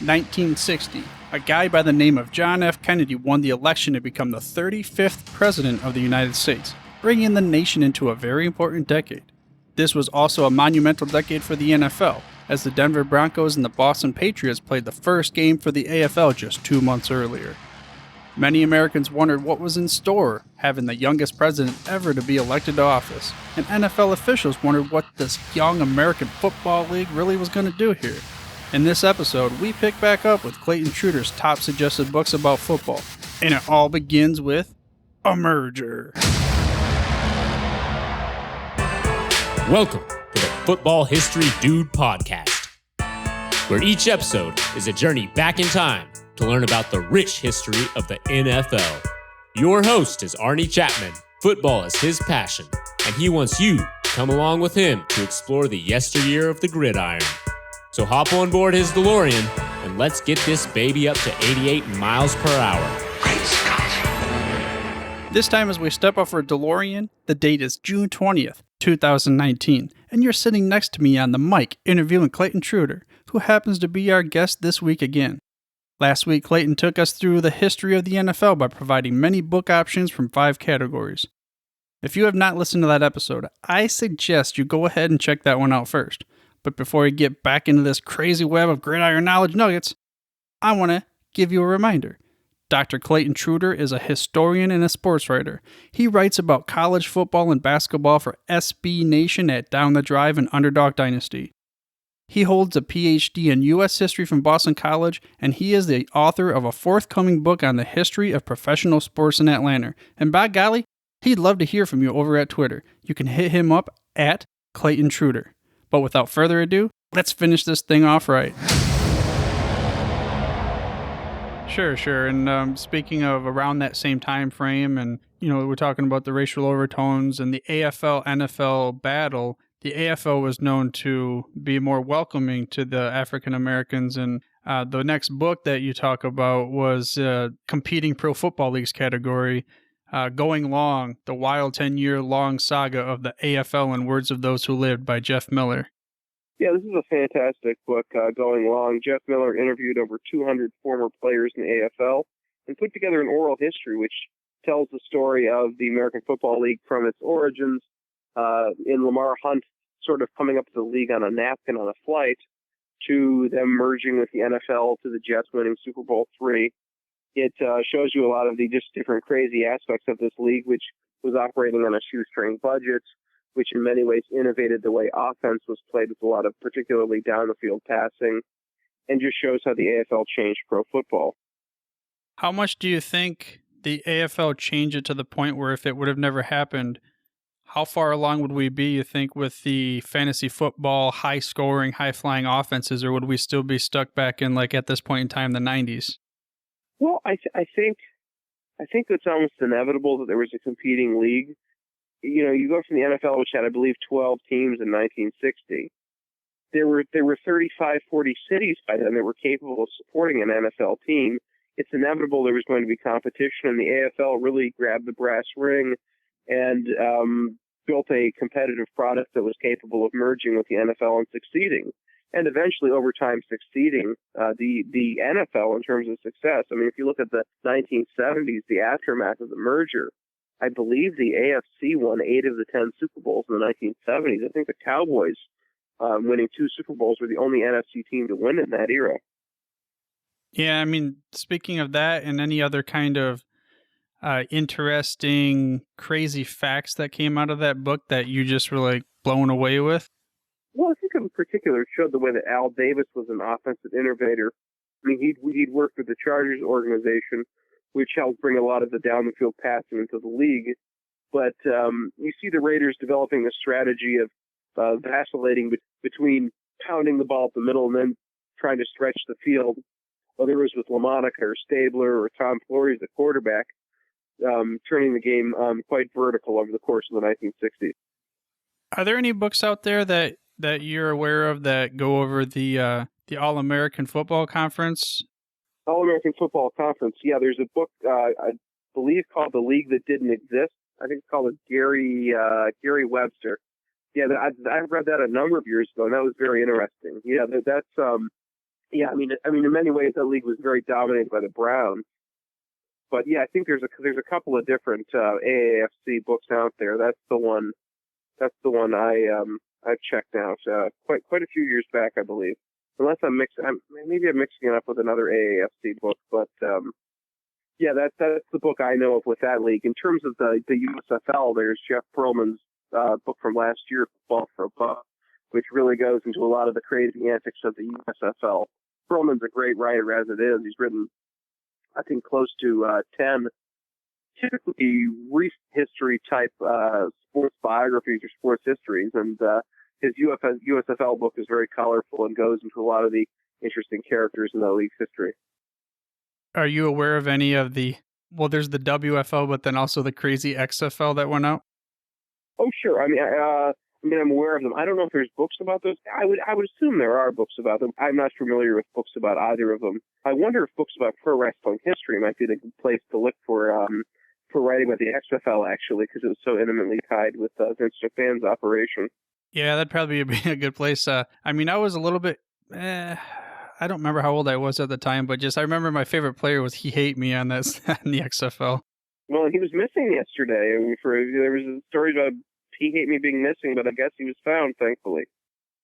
1960, a guy by the name of John F. Kennedy won the election to become the 35th President of the United States, bringing the nation into a very important decade. This was also a monumental decade for the NFL, as the Denver Broncos and the Boston Patriots played the first game for the AFL just 2 months earlier. Many Americans wondered what was in store, having the youngest president ever to be elected to office, and NFL officials wondered what this young American Football League really was going to do here. In this episode, we pick back up with Clayton Trutor's top suggested books about football, and it all begins with a merger. Welcome to the Football History Dude podcast, where each episode is a journey back in time to learn about the rich history of the NFL. Your host is Arnie Chapman. Football is his passion, and he wants you to come along with him to explore the yesteryear of the gridiron. So hop on board his DeLorean, and let's get this baby up to 88 miles per hour. Great Scott! This time as we step off our DeLorean, the date is June 20th, 2019, and you're sitting next to me on the mic interviewing Clayton Trutor, who happens to be our guest this week again. Last week, Clayton took us through the history of the NFL by providing many book options from 5 categories. If you have not listened to that episode, I suggest you go ahead and check that one out first. But before we get back into this crazy web of gridiron knowledge nuggets, I want to give you a reminder. Dr. Clayton Trutor is a historian and a sports writer. He writes about college football and basketball for SB Nation at Down the Drive and Underdog Dynasty. He holds a PhD in U.S. history from Boston College, and he is the author of a forthcoming book on the history of professional sports in Atlanta. And by golly, he'd love to hear from you over at Twitter. You can hit him up at Clayton Trutor. But without further ado, let's finish this thing off right. Sure. And speaking of around that same time frame, and we're talking about the racial overtones and the AFL-NFL battle. The AFL was known to be more welcoming to the African Americans, and the next book that you talk about was competing pro football leagues category, Going Long, the wild 10-year-long saga of the AFL in Words of Those Who Lived by Jeff Miller. Yeah, this is a fantastic book, Going Long. Jeff Miller interviewed over 200 former players in the AFL and put together an oral history which tells the story of the American Football League from its origins in Lamar Hunt sort of coming up to the league on a napkin on a flight to them merging with the NFL to the Jets winning Super Bowl III. It shows you a lot of the just different crazy aspects of this league, which was operating on a shoestring budget, which in many ways innovated the way offense was played with a lot of particularly down-the-field passing, and just shows how the AFL changed pro football. How much do you think the AFL changed it to the point where if it would have never happened, how far along would we be, you think, with the fantasy football, high-scoring, high-flying offenses, or would we still be stuck back in, like, at this point in time, the 90s? Well, I think it's almost inevitable that there was a competing league. You go from the NFL, which had, I believe, 12 teams in 1960. There were 35, 40 cities by then that were capable of supporting an NFL team. It's inevitable there was going to be competition, and the AFL really grabbed the brass ring and built a competitive product that was capable of merging with the NFL and succeeding. And eventually, over time, succeeding the NFL in terms of success. I mean, if you look at the 1970s, the aftermath of the merger, I believe the AFC won 8 of the 10 Super Bowls in the 1970s. I think the Cowboys, winning 2 Super Bowls, were the only NFC team to win in that era. Yeah, I mean, speaking of that and any other kind of interesting, crazy facts that came out of that book that you just were, like, blown away with? Well, I think in particular it showed the way that Al Davis was an offensive innovator. I mean, he'd worked with the Chargers organization, which helped bring a lot of the down-the-field passing into the league. But you see the Raiders developing a strategy of vacillating between pounding the ball up the middle and then trying to stretch the field, whether it was with LaMonica or Stabler or Tom Flores, the quarterback, turning the game quite vertical over the course of the 1960s. Are there any books out there that you're aware of that go over the All-American Football Conference? All-American Football Conference, yeah. There's a book, I believe, called The League That Didn't Exist. I think it's called Gary Webster. Yeah, I read that a number of years ago, and that was very interesting. Yeah, that's Yeah, I mean, in many ways, that league was very dominated by the Browns. But yeah, I think there's a couple of different AAFC books out there. That's the one I've checked out quite a few years back, I believe. Unless maybe I'm mixing it up with another AAFC book, but yeah, that's the book I know of with that league. In terms of the USFL, there's Jeff Pearlman's book from last year, Football for a Buck, which really goes into a lot of the crazy antics of the USFL. Pearlman's a great writer as it is. He's written, I think, close to 10 typically recent history type sports biographies or sports histories, and his USFL book is very colorful and goes into a lot of the interesting characters in the league's history. Are you aware of any of there's the WFL, but then also the crazy XFL that went out? Oh, sure. I mean, I'm aware of them. I don't know if there's books about those. I would assume there are books about them. I'm not familiar with books about either of them. I wonder if books about pro wrestling history might be the good place to look for writing about the XFL, actually, because it was so intimately tied with Vince McMahon's operation. Yeah, that'd probably be a good place. I was a little bit, I don't remember how old I was at the time, but I remember my favorite player was He Hate Me on this on the XFL. Well, he was missing yesterday. I mean, there was a story about He Hate Me being missing, but I guess he was found, thankfully.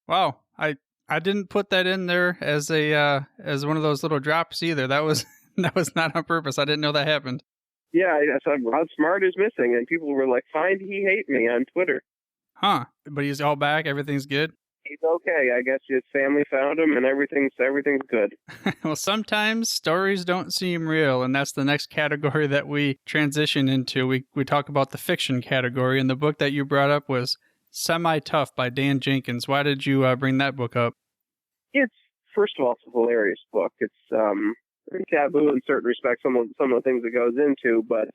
Wow, I didn't put that in there as as one of those little drops either. That was not on purpose. I didn't know that happened. Yeah, I saw Rod Smart is missing, and people were like, "Find He Hate Me" on Twitter. Huh? But he's all back. Everything's good. He's okay. I guess his family found him, and everything's good. Well, sometimes stories don't seem real, and that's the next category that we transition into. We talk about the fiction category, and the book that you brought up was Semi-Tough by Dan Jenkins. Why did you bring that book up? It's, first of all, it's a hilarious book. It's very taboo in certain respects, some of the things it goes into, but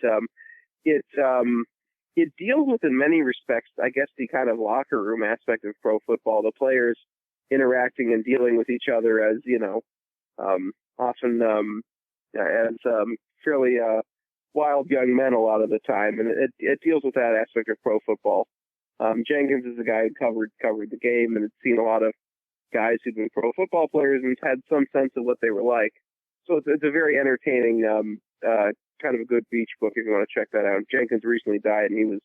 it deals with, in many respects, I guess, the kind of locker room aspect of pro football, the players interacting and dealing with each other as, often as fairly wild young men a lot of the time. And it deals with that aspect of pro football. Jenkins is a guy who covered the game and had seen a lot of guys who'd been pro football players and had some sense of what they were like. So it's a very entertaining kind of a good beach book if you want to check that out. Jenkins recently died, and he was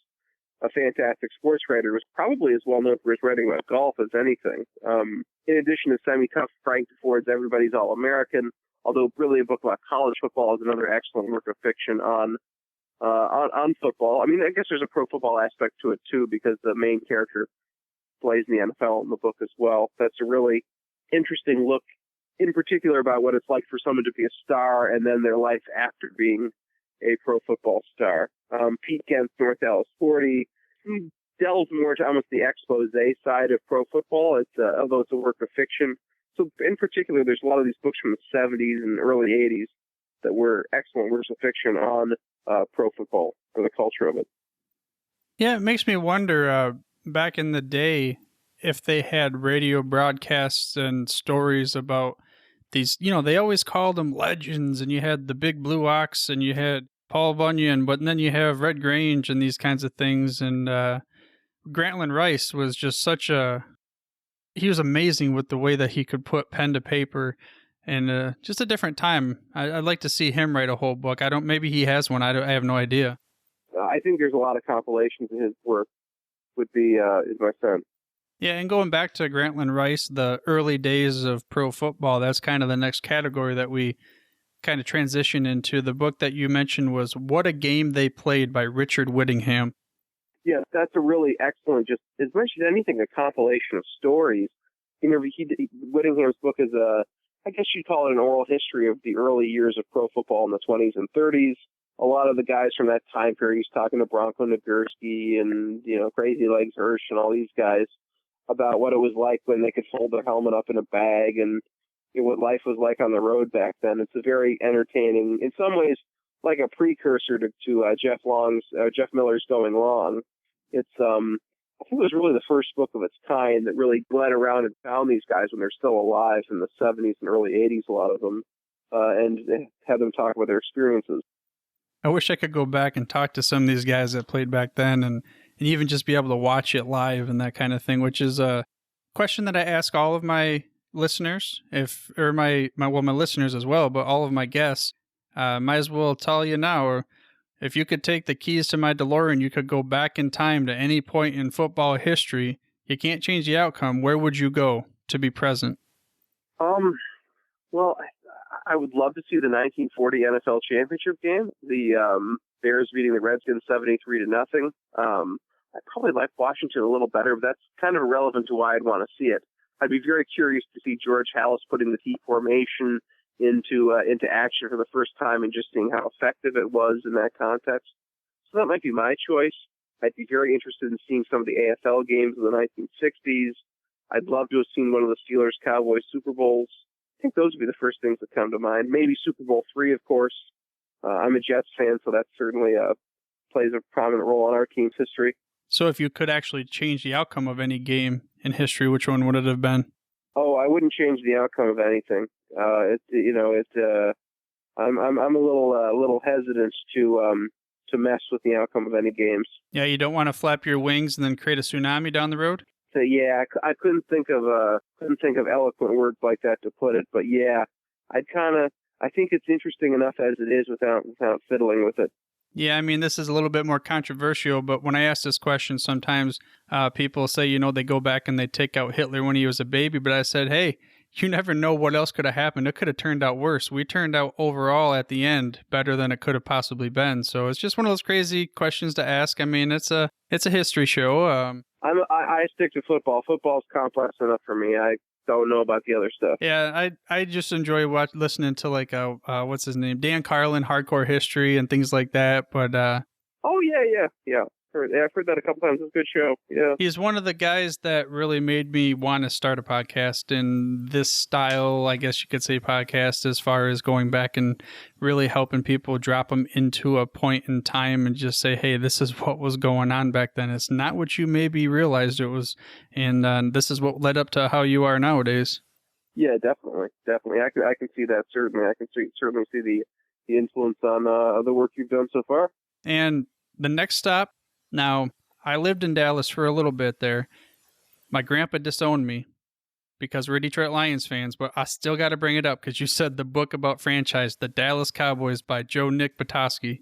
a fantastic sports writer. He was probably as well known for his writing about golf as anything. In addition to Semi-Tough, Frank Ford's Everybody's All-American, although really a book about college football, is another excellent work of fiction on football. I mean, I guess there's a pro football aspect to it, too, because the main character plays in the NFL in the book as well. That's a really interesting look, in particular, about what it's like for someone to be a star and then their life after being a pro football star. Pete Kent's North Dallas 40 delves more to almost the expose side of pro football. Although it's a work of fiction. So in particular, there's a lot of these books from the 70s and early 80s that were excellent works of fiction on pro football or the culture of it. Yeah, it makes me wonder, back in the day, if they had radio broadcasts and stories about these, they always called them legends, and you had the Big Blue Ox, and you had Paul Bunyan, but then you have Red Grange and these kinds of things. And Grantland Rice was just he was amazing with the way that he could put pen to paper, and just a different time. I'd like to see him write a whole book. Maybe he has one. I have no idea. I think there's a lot of compilations of his work. Is my sense. Yeah, and going back to Grantland Rice, the early days of pro football, that's kind of the next category that we kind of transition into. The book that you mentioned was What a Game They Played by Richard Whittingham. Yes, that's a really excellent, just as much as anything, a compilation of stories. Whittingham's book is I guess you'd call it an oral history of the early years of pro football in the 20s and 30s. A lot of the guys from that time period, he's talking to Bronco Nagurski and, Crazy Legs Hirsch and all these guys about what it was like when they could fold their helmet up in a bag and what life was like on the road back then. It's a very entertaining, in some ways, like a precursor to Jeff Miller's Going Long. It's I think it was really the first book of its kind that really went around and found these guys when they're still alive in the 70s and early 80s, a lot of them, and had them talk about their experiences. I wish I could go back and talk to some of these guys that played back then and even just be able to watch it live and that kind of thing, which is a question that I ask all of my listeners, my listeners as well, but all of my guests, might as well tell you now, or if you could take the keys to my DeLorean, you could go back in time to any point in football history. You can't change the outcome. Where would you go to be present? Well, I would love to see the 1940 NFL championship game. The Bears beating the Redskins 73-0. I probably like Washington a little better, but that's kind of irrelevant to why I'd want to see it. I'd be very curious to see George Halas putting the T formation into action for the first time and just seeing how effective it was in that context. So that might be my choice. I'd be very interested in seeing some of the AFL games of the 1960s. I'd love to have seen one of the Steelers-Cowboys Super Bowls. I think those would be the first things that come to mind. Maybe Super Bowl III, of course. I'm a Jets fan, so that certainly plays a prominent role in our team's history. So if you could actually change the outcome of any game in history, which one would it have been? Oh, I wouldn't change the outcome of anything. I'm a little hesitant to mess with the outcome of any games. Yeah, you don't want to flap your wings and then create a tsunami down the road? So yeah, I couldn't think of eloquent words like that to put it, but yeah, I think it's interesting enough as it is without fiddling with it. Yeah, I mean, this is a little bit more controversial, but when I ask this question, sometimes people say, they go back and they take out Hitler when he was a baby, but I said, hey, you never know what else could have happened. It could have turned out worse. We turned out overall at the end better than it could have possibly been. So it's just one of those crazy questions to ask. I mean, it's a history show. I stick to football. Football's complex enough for me. I don't know about the other stuff. Yeah, I just enjoy listening to what's his name, Dan Carlin, Hardcore History and things like that. But oh yeah. I've heard that a couple times. It's a good show. Yeah, he's one of the guys that really made me want to start a podcast in this style, I guess you could say, podcast, as far as going back and really helping people drop them into a point in time and just say, hey, this is what was going on back then. It's not what you maybe realized it was, and this is what led up to how you are nowadays. Yeah, definitely. I can see that, certainly. I can certainly see the influence on the work you've done so far. And the next stop, now, I lived in Dallas for a little bit there. My grandpa disowned me because we're Detroit Lions fans, but I still got to bring it up because you said the book about franchise, The Dallas Cowboys by Joe Nick Petoskey.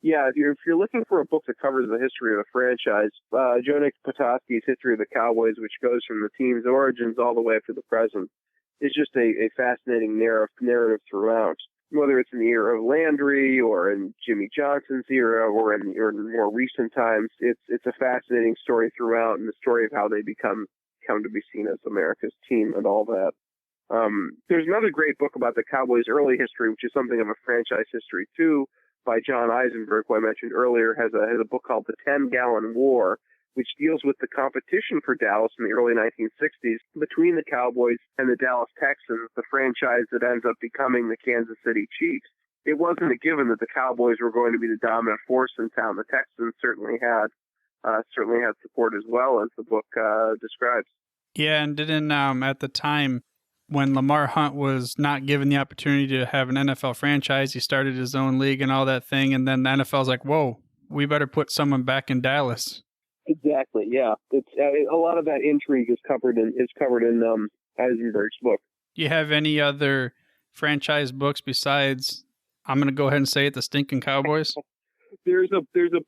Yeah, if you're looking for a book that covers the history of a franchise, Joe Nick Petoskey's History of the Cowboys, which goes from the team's origins all the way up to the present, is just a fascinating narrative throughout. Whether it's in the era of Landry or in Jimmy Johnson's era or in more recent times, it's a fascinating story throughout, and the story of how they come to be seen as America's team and all that. There's another great book about the Cowboys' early history, which is something of a franchise history too, by John Eisenberg, who I mentioned earlier, has a book called The 10-Gallon War, which deals with the competition for Dallas in the early 1960s between the Cowboys and the Dallas Texans, the franchise that ends up becoming the Kansas City Chiefs. It wasn't a given that the Cowboys were going to be the dominant force in town. The Texans certainly had support as well, as the book describes. Yeah, and didn't at the time when Lamar Hunt was not given the opportunity to have an NFL franchise, he started his own league and all that thing, and then the NFL's like, whoa, we better put someone back in Dallas. Exactly. Yeah, it's a lot of that intrigue is covered in Eisenberg's book. Do you have any other franchise books besides? I'm going to go ahead and say it, The Stinking Cowboys. There's a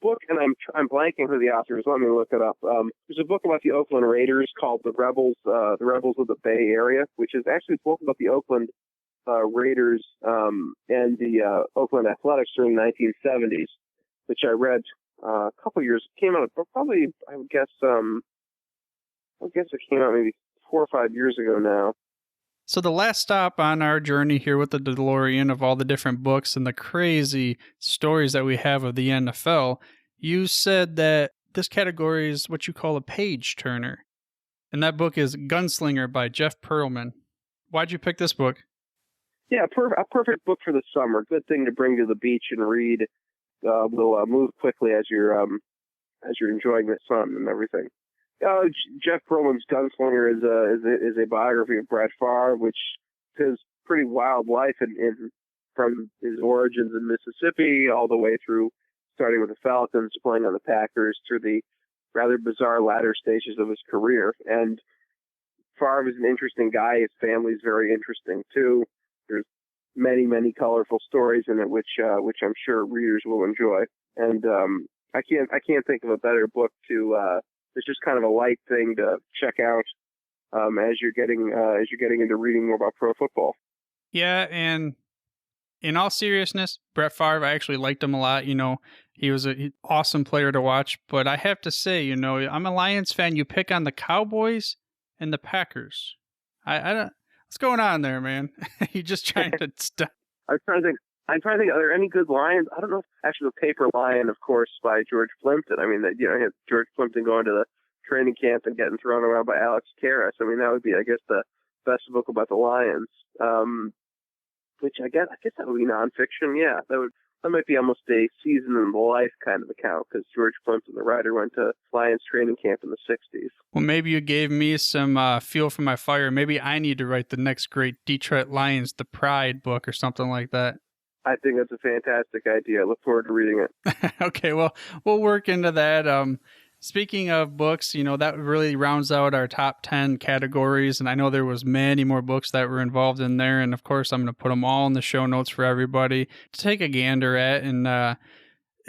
book, and I'm blanking who the author is. Let me look it up. There's a book about the Oakland Raiders called The Rebels of the Bay Area, which is actually a book about the Oakland Raiders and the Oakland Athletics during the 1970s, which I read. A couple years came out, probably I would guess it came out maybe 4 or 5 years ago now. So the last stop on our journey here with the DeLorean of all the different books and the crazy stories that we have of the NFL, you said that this category is what you call a page turner, and that book is Gunslinger by Jeff Pearlman. Why'd you pick this book? Yeah, a perfect book for the summer. Good thing to bring to the beach and read. Will move quickly as you're enjoying the sun and everything. Jeff Pearlman's Gunslinger is a biography of Brett Favre, which his pretty wild life from his origins in Mississippi all the way through, starting with the Falcons, playing on the Packers, through the rather bizarre latter stages of his career. And Favre is an interesting guy. His family's very interesting too. There's many, many colorful stories in it, which I'm sure readers will enjoy. And I can't think of a better book to. It's just kind of a light thing to check out as you're getting into reading more about pro football. Yeah, and in all seriousness, Brett Favre, I actually liked him a lot. He was an awesome player to watch. But I have to say, I'm a Lions fan. You pick on the Cowboys and the Packers. I don't. What's going on there, man? You just trying to stop. I'm trying to think. Are there any good Lions? I don't know. Actually, The Paper Lion, of course, by George Plimpton. I mean, George Plimpton going to the training camp and getting thrown around by Alex Karras. I mean, that would be, I guess, the best book about the Lions. Which I guess that would be nonfiction. Yeah, that might be almost a season in the life kind of account, because George Plimpton, the writer, went to Lions training camp in the 60s. Well, maybe you gave me some fuel for my fire. Maybe I need to write the next great Detroit Lions, The Pride book or something like that. I think that's a fantastic idea. I look forward to reading it. Okay, well, we'll work into that. Speaking of books, that really rounds out our top 10 categories, and I know there was many more books that were involved in there, and of course I'm going to put them all in the show notes for everybody to take a gander at. And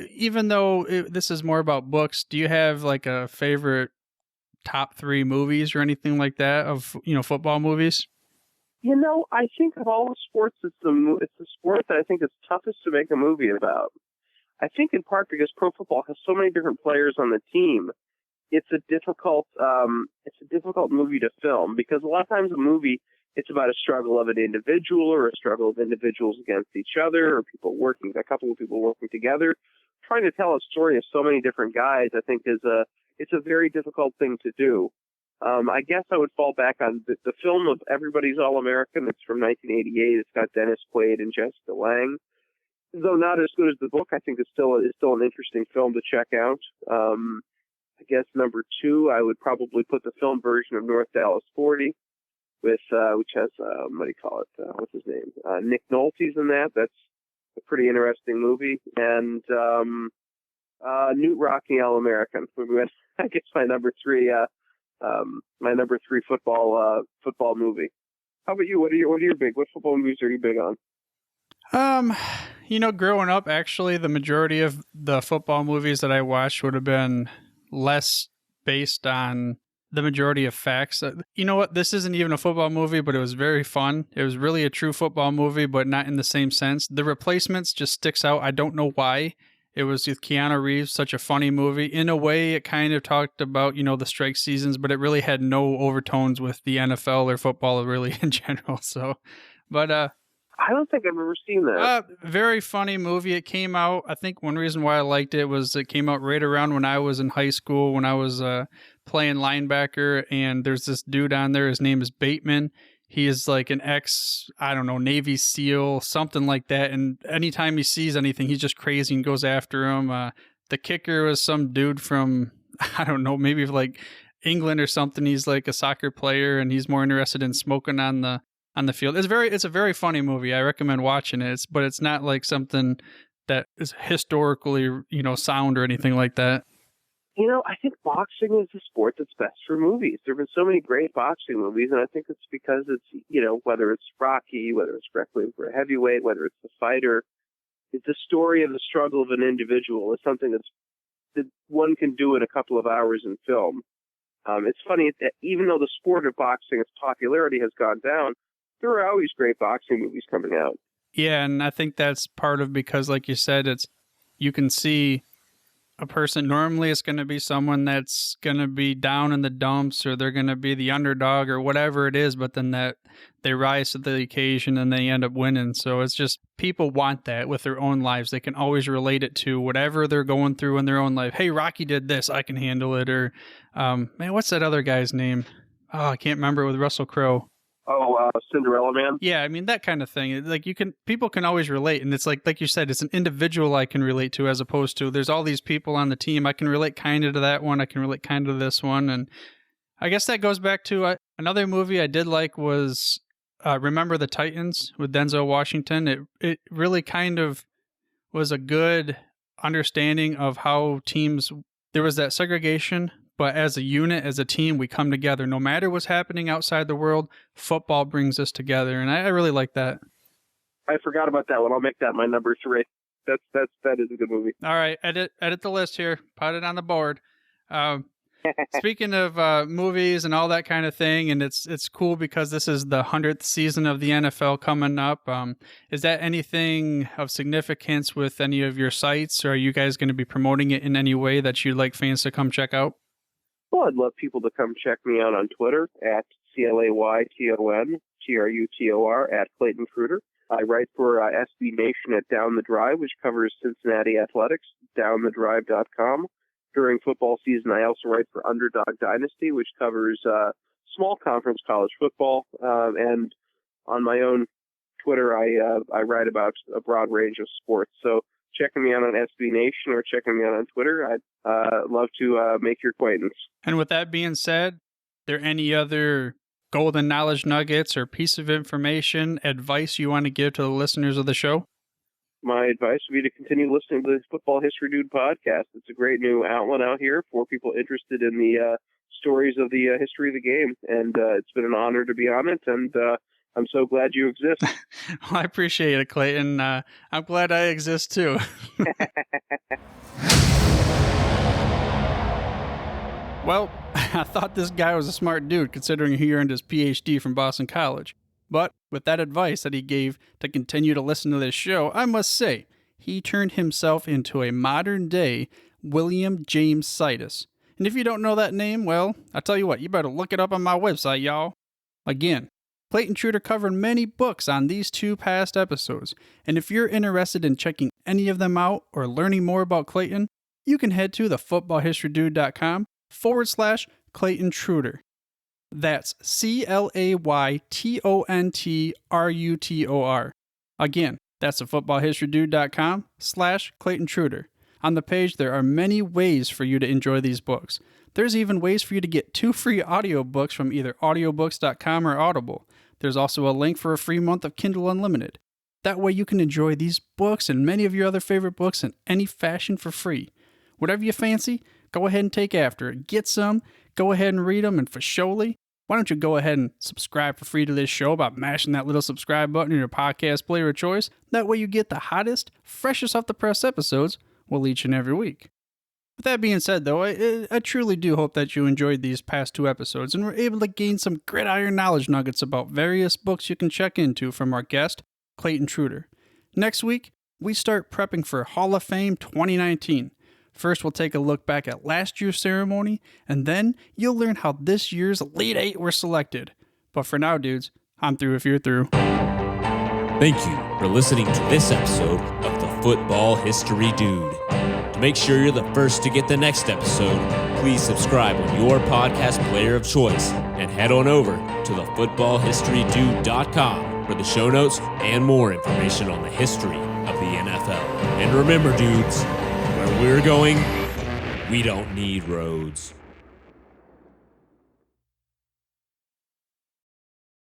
even though this is more about books, do you have like a favorite top 3 movies or anything like that of football movies? I think of all the sports, it's the sport that I think is toughest to make a movie about. I think in part because pro football has so many different players on the team. It's a difficult movie to film, because a lot of times a movie, it's about a struggle of an individual or a struggle of individuals against each other, or a couple of people working together. Trying to tell a story of so many different guys, I think it's a very difficult thing to do. I guess I would fall back on the film of Everybody's All-American. It's from 1988. It's got Dennis Quaid and Jessica Lange. Though not as good as the book, I think it's still an interesting film to check out. I guess number 2, I would probably put the film version of North Dallas 40, which has what's his name? Nick Nolte's in that. That's a pretty interesting movie. And Newt Rockne All-American. I guess my number 3. My number 3 football movie. How about you? What football movies are you big on? Growing up, actually, the majority of the football movies that I watched would have been less based on the majority of facts. You know what? This isn't even a football movie, but it was very fun. It was really a true football movie, but not in the same sense. The Replacements just sticks out. I don't know why. It was with Keanu Reeves, such a funny movie. In a way, it kind of talked about, the strike seasons, but it really had no overtones with the NFL or football really in general. So, but I don't think I've ever seen that. Very funny movie. It came out, I think one reason why I liked it was it came out right around when I was in high school, when I was playing linebacker, and there's this dude on there. His name is Bateman. He is like an Navy SEAL, something like that. And anytime he sees anything, he's just crazy and goes after him. The kicker was some dude from, maybe like England or something. He's like a soccer player, and he's more interested in smoking on the field. It's a very funny movie. I recommend watching it. But it's not like something that is historically, sound or anything like that. I think boxing is a sport that's best for movies. There have been so many great boxing movies, and I think it's because it's, whether it's Rocky, whether it's Requiem for a Heavyweight, whether it's The Fighter, it's the story of the struggle of an individual. It's something that one can do in a couple of hours in film. It's funny that even though the sport of boxing, its popularity has gone down, there are always great boxing movies coming out. Yeah, and I think that's part of because, like you said, you can see a person. Normally it's going to be someone that's going to be down in the dumps, or they're going to be the underdog or whatever it is, but then that they rise to the occasion and they end up winning. So it's just people want that with their own lives. They can always relate it to whatever they're going through in their own life. Hey, Rocky did this, I can handle it. Or what's that other guy's name? Oh, I can't remember, with Russell Crowe. Cinderella Man. Yeah, I mean, that kind of thing. Like people can always relate, and it's like you said, it's an individual I can relate to, as opposed to there's all these people on the team. I can relate kind of to that one. I can relate kind of to this one, and I guess that goes back to another movie I did like was Remember the Titans with Denzel Washington. It really kind of was a good understanding of how teams. There was that segregation but as a unit, as a team, we come together. No matter what's happening outside the world, football brings us together, and I really like that. I forgot about that one. I'll make that my number 3. That is a good movie. All right, edit the list here. Put it on the board. Speaking of movies and all that kind of thing, and it's cool because this is the 100th season of the NFL coming up. Is that anything of significance with any of your sites, or are you guys going to be promoting it in any way that you'd like fans to come check out? Well, I'd love people to come check me out on Twitter at ClaytonTrutor at Clayton Trutor. I write for SB Nation at Down the Drive, which covers Cincinnati athletics, downthedrive.com. During football season, I also write for Underdog Dynasty, which covers small conference college football. And on my own Twitter, I write about a broad range of sports. So checking me out on SB Nation or checking me out on Twitter, I'd love to make your acquaintance. And with that being said, are there any other golden knowledge nuggets or piece of information, advice you want to give to the listeners of the show? My advice would be to continue listening to the Football History Dude podcast. It's a great new outlet out here for people interested in the stories of the history of the game. And it's been an honor to be on it. And I'm so glad you exist. Well, I appreciate it, Clayton. I'm glad I exist too. Well, I thought this guy was a smart dude considering he earned his PhD from Boston College. But with that advice that he gave to continue to listen to this show, I must say, he turned himself into a modern-day William James Sidus. And if you don't know that name, well, I tell you what, you better look it up on my website, y'all. Again, Clayton Trutor covered many books on these 2 past episodes, and if you're interested in checking any of them out or learning more about Clayton, you can head to thefootballhistorydude.com/Clayton Trutor. That's ClaytonTrutor. Again, that's thefootballhistorydude.com/Clayton Trutor. On the page, there are many ways for you to enjoy these books. There's even ways for you to get 2 free audiobooks from either audiobooks.com or Audible. There's also a link for a free month of Kindle Unlimited. That way you can enjoy these books and many of your other favorite books in any fashion for free. Whatever you fancy, go ahead and take after it. Get some, go ahead and read them, and for surely, why don't you go ahead and subscribe for free to this show by mashing that little subscribe button in your podcast player of choice. That way you get the hottest, freshest off the press episodes each and every week. With that being said, though, I truly do hope that you enjoyed these past 2 episodes and were able to gain some gridiron knowledge nuggets about various books you can check into from our guest, Clayton Trutor. Next week, we start prepping for Hall of Fame 2019. First, we'll take a look back at last year's ceremony, and then you'll learn how this year's Elite 8 were selected. But for now, dudes, I'm through if you're through. Thank you for listening to this episode of the Football History Dude. To make sure you're the first to get the next episode, please subscribe on your podcast player of choice and head on over to thefootballhistorydude.com for the show notes and more information on the history of the NFL. And remember, dudes, where we're going, we don't need roads.